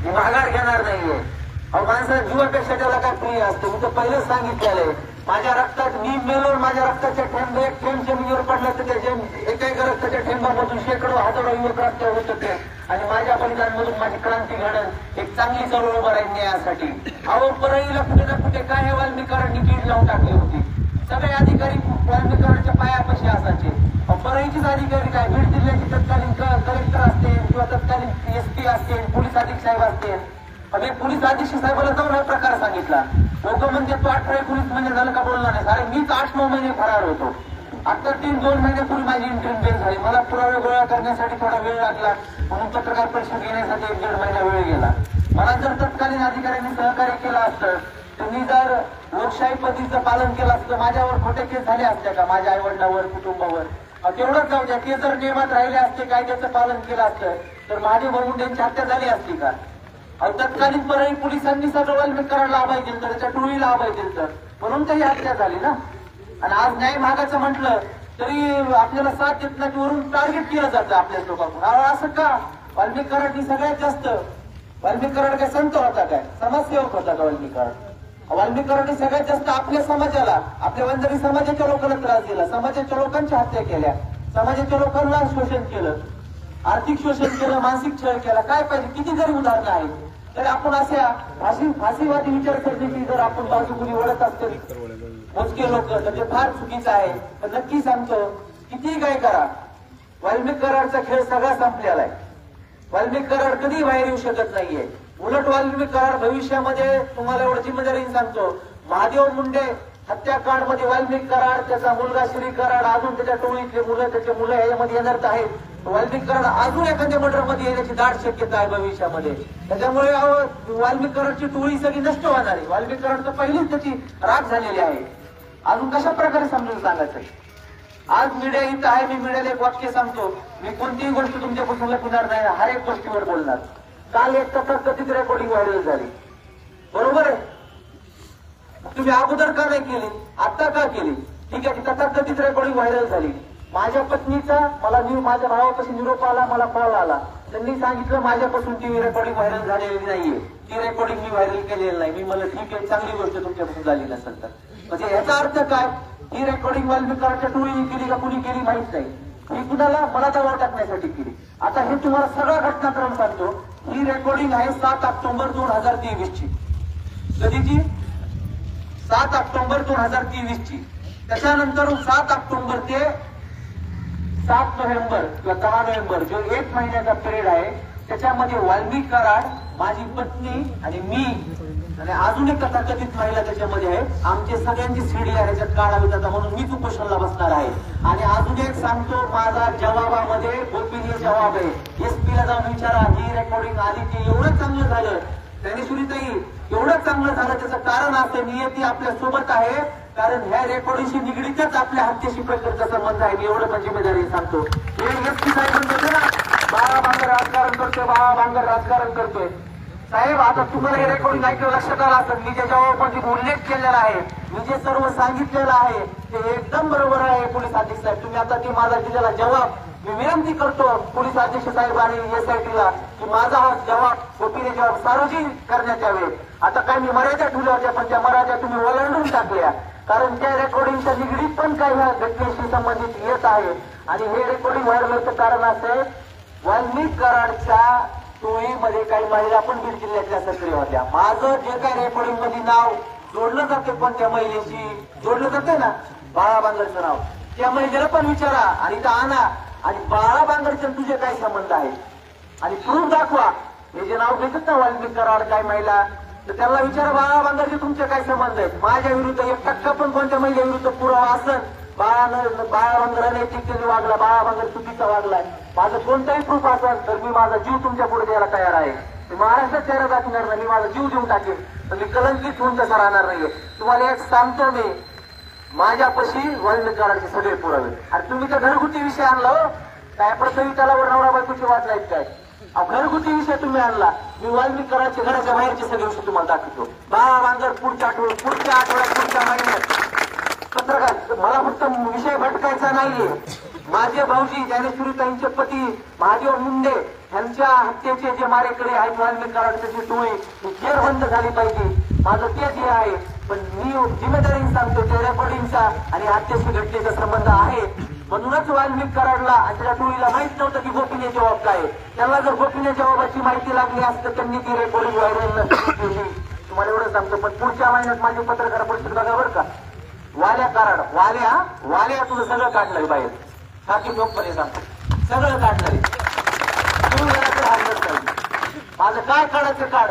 मी माघार घेणार नाहीये. अहो माणसाला जीवापेक्षा त्याला काय प्रिय असतं. मी तर पहिलेच सांगितलेलं आहे, माझ्या रक्तात मी मेलो, माझ्या रक्ताच्या थेंब एक थेंब जमिनीवर पडला तर त्या एका रक्ताच्या थेंबामधून शेकडो हजारो युवक रस्त्यावर होत होते आणि माझ्या बलिदानमधून माझी क्रांती घडत एक चांगली चळवळ उभा राहील न्यायासाठी. अहो परळीला कुठे ना कुठे काय हे वाल्मिकारांनी कीड लावून टाकली होती. सगळे अधिकारी वाल्मिकारांच्या पायापाशी असायचे. परळीचेच अधिकारी काय, बीड जिल्ह्याचे तत्कालीन कलेक्टर असतील किंवा तत्कालीन एसपी असतील, पोलीस अधीक्षक साहेब असतील. मी पोलीस अधीक्षक साहेबाला जाऊन हा प्रकार सांगितला. लोक म्हणजे तो 18-19 महिने झालं का बोलला नाही. अरे मीच 8-9 महिने फरार होतो. आता 3-2 महिन्यापूर्वी माझी इंटरव्ह्यू बेल झाली. मला पुरावे गोळा करण्यासाठी थोडा वेळ लागला, म्हणून पत्रकार परिषद घेण्यासाठी 1-1.5 महिना वेळ गेला. मला जर तत्कालीन अधिकाऱ्यांनी सहकार्य केलं असतं, त्यांनी जर लोकशाही पद्धतीचं पालन केलं असतं, माझ्यावर खोटे केस झाले असते का, माझ्या आई वडिलांवर, कुटुंबावर? तेवढंच जाऊ द्या, ते जर नियमात राहिले असते, कायद्याचं पालन केलं असतं तर माझी मुंडेंची हत्या झाली असती का? तत्कालीन परळी पोलिसांनी सगळं वाल्मिकारांना अभय दिलं तर, त्याच्या टोळीला अभय दिलं तर, म्हणून काही हत्या झाली ना. आणि आज न्याय मागायचं म्हटलं तरी आपल्याला साथ देत नाही, वरून टार्गेट केलं जातं आपल्या लोकांकडून. असं का? वाल्मिकारांनी सगळ्यात जास्त, वाल्मिकारांना काय संत होता काय, समाजसेवक होता का वाल्मिकारांना? वाल्मिकारांनी सगळ्यात जास्त आपल्या समाजाला, आपल्या वंजारी समाजाच्या लोकांना त्रास दिला, समाजाच्या लोकांच्या हत्या केल्या, समाजाच्या लोकांना शोषण केलं, आर्थिक शोषण केलं, मानसिक छळ केला. काय पाहिजे? किती जरी उदाहरणं आहेत तर आपण अशा फाशीवादी विचारसरणीची जर आपण बाजू कुणी ओळख असतील मोजके लोक तर ते फार चुकीचं आहे. पण नक्की सांगतो, किती काय करा, वाल्मिक कराडचा खेळ सगळा संपलेला आहे. वाल्मिक कराड कधी बाहेर येऊ शकत नाहीये. उलट वाल्मिक कराड भविष्यामध्ये, तुम्हाला एवढं जिम्मेदारीने सांगतो, महादेव मुंडे हत्याकांड मध्ये वाल्मिक कराड, त्याचा मुलगा श्री कराड, अजून त्याच्या टोळीतले मुलं, त्याचे मुलं याच्यामध्ये येणार आहेत. वाल्मिक कराड अजून एखाद्या मर्डर मध्ये येण्याची दाट शक्यता आहे भविष्यामध्ये. त्याच्यामुळे वाल्मिक कराडची टोळी सगळी नष्ट होणार आहे. वाल्मिक कराड तर पहिलीच त्याची राख झालेली आहे. अजून कशा प्रकारे समजून सांगायचं? आज मीडिया इथं आहे, मी मीडियाला एक वाक्य सांगतो, मी कोणतीही गोष्ट तुमच्यापासून लपवणार नाही, हर एक गोष्टीवर बोलणार. काल एक तथाकथित रेकॉर्डिंग व्हायरल झाली, बरोबर आहे? तुम्ही अगोदर का नाही केली, आता का केली? ठीक आहे, तथाकथित रेकॉर्डिंग व्हायरल झाली. माझ्या पत्नीचा मला माझ्या भावापासून निरोप आला, मला कॉल आला, त्यांनी सांगितलं माझ्यापासून ती रेकॉर्डिंग व्हायरल झालेली नाहीये, ती रेकॉर्डिंग मी व्हायरल केलेली नाही. मी मला ठीक आहे, चांगली गोष्ट तुमच्यापासून झाली नसेल तर. म्हणजे याचा अर्थ काय? ही रेकॉर्डिंग वाल्मिकारांच्या टोळीने केली का कुणी केली माहित नाही, मी कुणाला मला दबाव टाकण्यासाठी केली. आता हे तुम्हाला सगळा घटनाक्रम सांगतो. ही रेकॉर्डिंग आहे 7 ऑक्टोबर 2023 ची. कधीची? 7 ऑक्टोबर 2023 ची. त्याच्यानंतर 7 ऑक्टोबर ते 7 नोव्हेंबर किंवा 10 नोव्हेंबर जो 1 महिन्याचा पिरियड आहे, त्याच्यामध्ये वाल्मिक कराड, माझी पत्नी आणि मी आणि अजून एक तथाकथित महिला त्याच्यामध्ये आहे. आमचे सगळ्यांची सीडी आहे त्याच्यात काढावी जाता, म्हणून मीच उपोषणाला बसणार आहे. आणि अजून एक सांगतो, माझा जवाबामध्ये गोपनीय जबाब आहे. एसपीला जाऊन विचारा, ही रेकॉर्डिंग आली की एवढं चांगलं झालं ज्ञानेश्वरीताई, एवढं चांगलं झालं, त्याचं कारण असं, नियती आपल्या सोबत आहे, कारण ह्या रेकॉर्डिंगशी निगडीतच आपल्या हत्येशी प्रकारचा संबंध आहे. एवढं पण जिम्मेदारी सांगतो. एसपी साहेब म्हणतो ना, बाळा बांगर राजकारण करतोय, बाळा बांगर राजकारण करतोय. साहेब, आता तुम्हाला हे रेकॉर्डिंग ऐकलं लक्षात आलं असेल, मी ज्या जबाबामध्ये उल्लेख केलेला आहे, मी जे सर्व सांगितलेलं आहे ते एकदम बरोबर आहे. पोलीस अधीक्षक साहेब, तुम्ही आता ते माझा दिलेला जबाब मी विनंती करतो पोलीस अधीक्षक साहेब आणि एसआयटीला की माझा हा जबाब, गोपनीय जबाब सार्वजनिक करण्यात यावे. आता काय मी मर्यादा ठेवल्या होत्या, पण त्या मर्यादा तुम्ही ओलांडून टाकल्या, कारण त्या रेकॉर्डिंगच्या निगडीत पण काही ह्या घटनेशी संबंधित येत आहे. आणि हे रेकॉर्डिंग व्हायरल होतं कारण असं, वाल्मिक कराडच्या टोळीमध्ये काही महिला पण बीड जिल्ह्यातल्या सक्रिय होत्या. माझं जे काही रेकॉर्डिंग मध्ये नाव जोडलं जाते, पण त्या महिलेशी जोडलं जाते ना, बाळा बांगरचं नाव, त्या महिलेला पण विचारा आणि इथं आणा आणि बाळा बांगरचे तुझे काय संबंध आहे आणि प्रूफ दाखवा. हे जे नाव घेतात ना वाल्मिक कराड काय महिला, तर त्याला विचारा बाळा बांगरचे तुमचे काय संबंध आहेत. माझ्या विरुद्ध 1% पण कोणत्या महिला विरुद्ध पुरावा असेल, बाळा बांगराने टिकलेली वागला, बाळा बांगर चुकीचा वागलाय, माझं कोणताही प्रूफ असेल तर मी माझा जीव तुमच्या पुढे द्यायला तयार आहे. मी महाराष्ट्रात चेहरा दाखवणार नाही, मी माझा जीव देऊन टाकेन, तर मी कलंकित होऊन तसा राहणार नाहीये. तुम्हाला एक सांगतो, मी माझ्यापाशी वाल्मिक कराडचे सगळे पुरावे. अरे तुम्ही तर घरगुती विषय आणला हो, काय प्रथम तलावर नवरा बायकोची वाट नाहीत काय, घरगुती विषय तुम्ही आणला. मी वाल्मिक कराडचे घराच्या बाहेरचे सगळे विषय तुम्हाला दाखवतो. बाळा बांगर पुढच्या आठवड्यात, पुढच्या महिन्यात पत्रकार, मला फक्त विषय भटकायचा नाहीये. माझे भाऊजी ज्ञानेश्वरीताईंचे पती महादेव मुंडे ह्यांच्या हत्येचे जे मारेकरी आहेत वाल्मिक कराडची टोळी जेरबंद झाली पाहिजे, माझं तेच हे आहे. पण मी जिम्मेदारीने सांगतो त्या रेकॉर्डिंगचा आणि हत्येशी घटनेचा संबंध आहे. म्हणूनच वाल्मिक कराडला आणि त्या टोळीला माहित नव्हतं की गोपनीय जबाब काय. त्यांना जर गोपनीय जबाबाची माहिती लागली असतं त्यांनी ती रेकॉर्डिंग व्हायरल केली. तुम्हाला एवढं सांगतो. पण पुढच्या महिन्यात माझी पत्रकार परिषद बघा बरं का. वाल्या कराड वाल्या तुझं सगळं काढलंय बाहेर. साकी लोकपणे सांगतो सगळं काढलंय. माझं काय काढायचं काढ.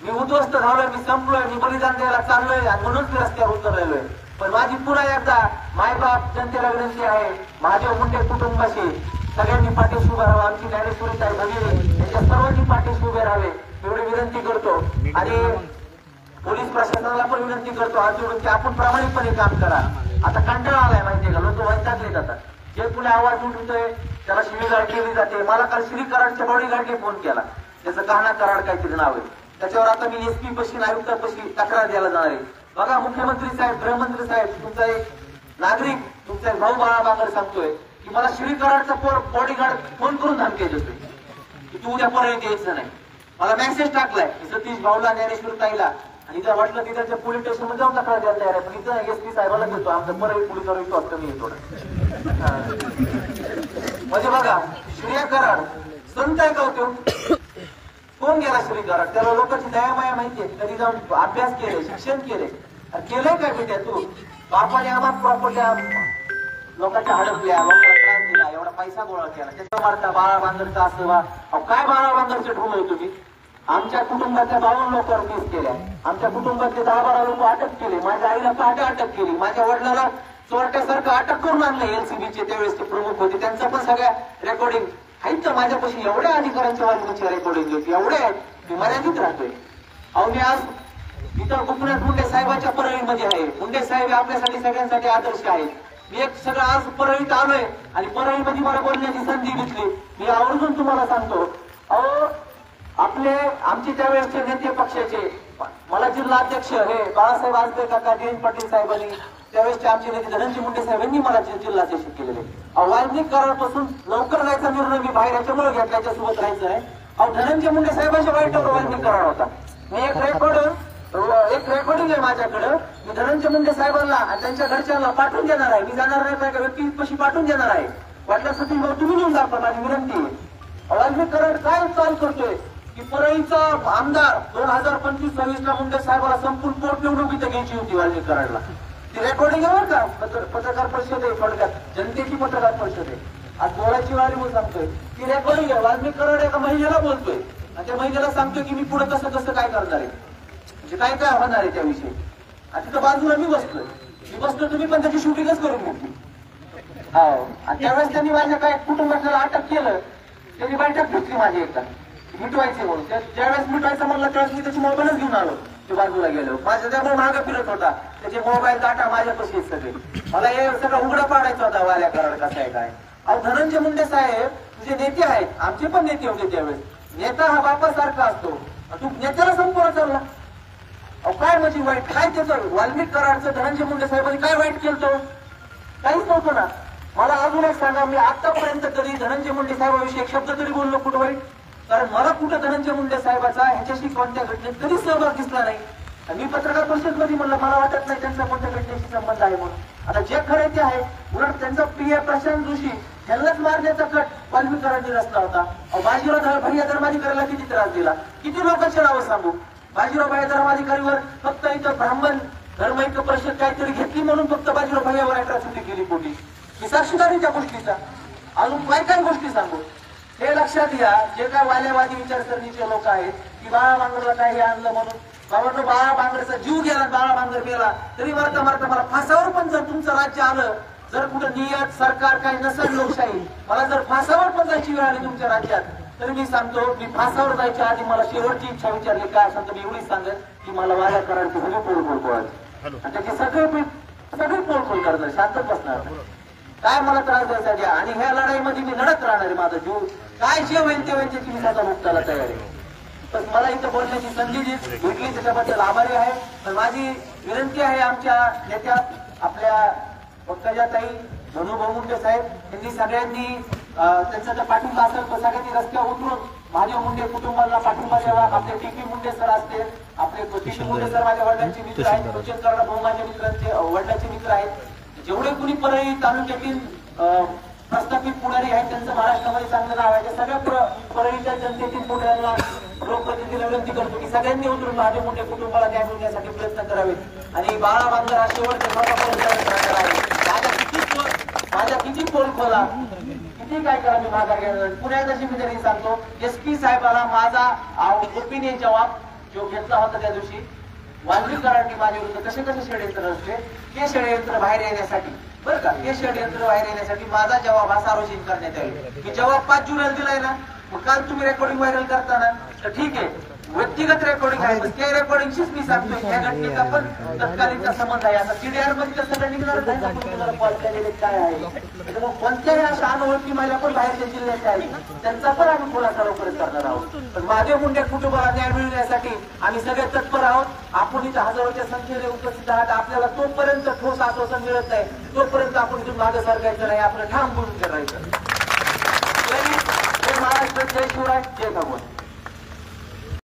मी उद्ध्वस्त झालोय, मी संपलोय, मी बलिदान द्यायला चाललोय आणि म्हणून मी रस्त्यावर उतरलेलोय. पण माझी पुन्हा एकदा मायबाप जनतेला विनंती आहे, महादेव मुंडे कुटुंबाशी सगळ्यांनी पाठीशी उभे राहावं. आमची ज्ञानेश्वरी ताई भगिनी यांच्या सर्वांनी पाठीशी उभे राहावे एवढी विनंती करतो. आणि पोलीस प्रशासनाला पण विनंती करतो हात जोडून की आपण प्रामाणिकपणे काम करा. आता कंटाळा आलाय माहितीये का, लोक वैतागले जातात. जे पुणे आवाज उठवतोय त्याला शिवीगाळ केली जाते. मला काल श्री कराडच्या बॉडीगार्डने फोन केला, त्याचं गहना कराड काहीतरी नाव आहे. त्याच्यावर आता मी एसपी पशी आयुक्तापाशी तक्रार द्यायला जाणार आहे. बघा मुख्यमंत्री साहेब, गृहमंत्री साहेब, तुमचा एक नागरिक, तुमचा एक भाऊ बाळा बांगर सांगतोय की मला श्री कराडचा बॉडीगार्ड फोन करून धमकी देतोय की तू उद्या परत यायचं नाही. मला मेसेज टाकलाय सतीश भाऊला, ज्ञानेश्वर ताईला, आणि जर वाटलं की त्याच्या पोलीस स्टेशन मध्ये जाऊन तक्रार द्यायला तयार आहे. पण इथं एसपी साहेबाला देतो, आमचा परत पोलिसावर विश्वास कमी आहे थोडा. म्हणजे बघा श्री कराड संत आहे का होतो. कोण गेला श्री कराड? त्याला लोकांची दयामाया माहितीये. कधी जाऊन अभ्यास केले, शिक्षण केले, केलंय काय बेट्या तू? बापाने आम्हाला प्रॉपर्ट्या लोकांच्या हडपल्या, लोकांना त्रास दिला, एवढा पैसा गोळा केला, त्याच्या मारता बाळा बांगरचा असं वा. काय बाळा बांगरचे ठोल आहे तुम्ही? आमच्या कुटुंबातल्या 52 लोकांवर केस केल्या, आमच्या कुटुंबातले 10-12 लोक अटक केले, माझ्या आईला पहाटे अटक केली, माझ्या वडिलाला चोरट्यासारखं अटक करून आणलं. एलसीबीचे त्यावेळेस ते प्रमुख होते, त्यांचं पण सगळ्या रेकॉर्डिंग आहेत तर माझ्यापाशी. एवढ्या अधिकाऱ्यांच्या वाल्मिकच्या रेकॉर्डिंग होती, एवढे आहेत मी मर्यादित राहतोय. अहो मी आज इतर गोपीनाथ मुंडे साहेबांच्या परळीमध्ये आहे. मुंडे साहेब आपल्यासाठी सगळ्यांसाठी आदर्श आहेत. मी एक सगळं आज परळीत आलोय आणि परळीमध्ये मला बोलण्याची संधी घेतली. मी आवर्जून तुम्हाला सांगतो, अहो आमचे त्यावेळेसचे नेते पक्षाचे मला जिल्हा अध्यक्ष हे बाळासाहेब आजबे काका, जयंत पाटील साहेबांनी, त्यावेळेसचे आमचे नेते धनंजय मुंडे साहेबांनी मला जिल्हा अध्यक्ष केलेले. वाल्मिक कराडपासून लवकर जायचा निर्णय मी बाहेर याच्यामुळे घेतला, त्याच्यासोबत राहायचं आहे. अहो धनंजय मुंडे साहेबांच्या वाईटावर वाल्मिक कराड होता. मी एक रेकॉर्डिंग आहे माझ्याकडं. मी धनंजय मुंडे साहेबांना आणि त्यांच्या घरच्यांना पाठवून देणार आहे. मी जाणार नाही, माझ्या व्यक्तीपाशी पाठवून देणार आहे. वाटलं सतीश भाऊ तुम्ही घेऊन दाखवा, माझी विनंती आहे. वाल्मिक कराड काय चाल करतोय की परळीचा आमदार 2025-26 ला मुंडे साहेबाला संपूर्ण पोटनिवडणूक इथं घ्यायची होती वाल्मिक कराडला. ती रेकॉर्डिंग आहे बरं का, पत्रकार परिषद आहे, थोडक्यात जनतेची पत्रकार परिषद आहे. आज बोलायची वारी म्हणून सांगतोय ती रेकॉर्डिंग आहे. वाल्मिक कराड एका महिलेला बोलतोय आणि त्या महिलेला सांगतोय की मी पुढे कसं कसं काय करणार आहे, म्हणजे काय काय होणार आहे त्याविषयी. आणि तिथं बाजूला मी बसतो, तुम्ही पण त्याची शूटिंगच करून घेतली. हो, आणि त्यावेळेस त्यांनी माझ्या काय कुटुंबाला अटक केलं, त्यांनी बैठक घेतली माझी एकदा मिटवायचे म्हणून. ज्यावेळेस मिटवायचं म्हणलं त्यावेळेस मी त्याची मोबाईलच घेऊन आलो. ते बाजूला गेलो, माझ्या त्यामुळे मागे फिरत होता, त्याचे मोबाईल डाटा माझ्यापाशी सगळे. मला हे सगळं उघडा पाडायचं होता वाल्या कराड कसं आहे काय. अहो धनंजय मुंडे साहेब तुझे नेते आहेत, आमचे पण नेते होते त्यावेळेस. नेता हा बापासारखा असतो, तू नेत्याला संपूर्ण चालला. अहो काय म्हणजे वाईट काय त्याचं? वाल्मिक कराडचं धनंजय मुंडे साहेबांनी काय वाईट केलं? काहीच नव्हतं ना. मला अजून एक सांगा, मी आतापर्यंत कधी धनंजय मुंडे साहेबांविषयी एक शब्द तरी बोललो कुठं वाईट? कारण मला कुठं धनंजय मुंडे साहेबाचा ह्याच्याशी कोणत्या घटनेत कधी सहभाग दिसला नाही. मी पत्रकार परिषदेमध्ये म्हणलं मला वाटत नाही त्यांचा कोणत्या घटनेशी संबंध आहे म्हणून. आता जे खरे ते आहे, उलट त्यांचा प्रिय प्रशांत जोशी यांनाच मारण्याचा कट वाल्मिक कराडने रचला होता. बाजीराव भैया धर्माधिकाऱ्याला किती त्रास दिला, किती लोकांची नावं सांगू. बाजीराव भैया धर्माधिकारीवर फक्त इथं ब्राह्मण धर्म ऐक्य परिषद काहीतरी घेतली म्हणून फक्त बाजीराव भैयावर अट्रॉसिटी केली पोटी. मी साक्षीदारी त्या गोष्टीचा. अजून काय काय गोष्टी सांगू हे लक्षात घ्या. जे काय वालेवादी विचारसरणीचे लोक आहेत की बाळा बांगरला काय हे आणलं म्हणून, बाबा बाळा बांगरचा जीव गेला, बाळा बांगर गेला तरी मरता मरता मला फासावर पण जर तुमचं राज्य आलं, जर कुठं नियत सरकार काही नसेल लोकशाही, मला जर फासावर पण जायची वेळ आली तुमच्या राज्यात, तरी मी सांगतो मी फासावर जायच्या आधी मला शेवटची इच्छा विचारली काय सांगतो मी एवढीच सांगेन की मला वाल्या करायची सगळी पोळपोळ पोळायची आणि त्याची सगळी पोळपोळ करणार, शांतच बसणार काय मला त्रास द्यायसाठी. आणि ह्या लढाईमध्ये मी लढत राहणार आहे. माझा जीव काय जे होईल ते होईल त्याची मी स्वतः मुक्ताला तयार आहे. तर मला इथं बोलण्याची संधी भेटली त्याच्याबद्दल आभारी आहे. तर माझी विनंती आहे आमच्या नेत्या आपल्या पंकजाताई धनुभाऊ मुंडे साहेब यांनी सगळ्यांनी त्यांचा जर पाठिंबा असेल तर सगळ्यांनी रस्त्यावर उतरून महादेव मुंडे कुटुंबाला पाठिंबा द्यावा. आपले टीपी मुंडे सर असतील, आपले टीपी मुंडे सर माझ्या वडिलांचे मित्र आहेत, सुचेत करणा भाऊ माझ्या मित्रांचे वडिलांचे मित्र आहेत. जेवढे कुणी परळी तालुक्यातील प्रस्थापित पुढारी आहेत त्यांचं महाराष्ट्रामध्ये चांगलं नाव आहे. सगळ्या परळीच्या जनतेतील पुढाऱ्यांना लोकप्रतिनिधीला विनंती करतो की सगळ्यांनी उतरून महादेव मुंडे कुटुंबाला न्याय मिळण्यासाठी प्रयत्न करावेत आणि बाळा बांगर हा शेवटच्या माझ्या किती पोल खोला किती काय करा मी माघार घेणार. पुन्हा एकदा मी तरी सांगतो SP साहेबाला माझा ओपिनियन जबाब जो घेतला होता त्या दिवशी वांद्रीकरांनी माझ्या विरुद्ध कसे कसे षडयंत्र असते ते षडयंत्र बाहेर येण्यासाठी बरं का ते षडयंत्र बाहेर येण्यासाठी माझा जबाब हा सार्वजनिक करण्यात यावा की जबाब 5 जुलैला दिलाय ना. मग काल तुम्ही रेकॉर्डिंग व्हायरल करताना तर ठीक आहे व्यक्तिगत रेकॉर्डिंग आहे पण त्या रेकॉर्डिंगशीच मी सांगतो त्या घटनेचा पण तत्कालीनचा संबंध आहे. आता CDR मध्ये तर सगळं निघणार कॉल केलेले काय आहे कोणत्याही अशा अनोळखी महिला पण बाहेरच्या जिल्ह्याच्या आहेत त्यांचा पण आम्ही खुलासा लवकरच करणार आहोत. पण महादेव मुंडे कुटुंबाला न्याय मिळण्यासाठी आम्ही सगळे तत्पर आहोत. आपण इथं हजारोच्या संख्येने उपस्थित आहात. आपल्याला तोपर्यंत ठोस आश्वासन मिळत नाही तोपर्यंत आपण इथून मागे सरकायचं नाही. आपलं ठाम बोलून करायचं. महाराष्ट्र जय शिवराय जय भगवान.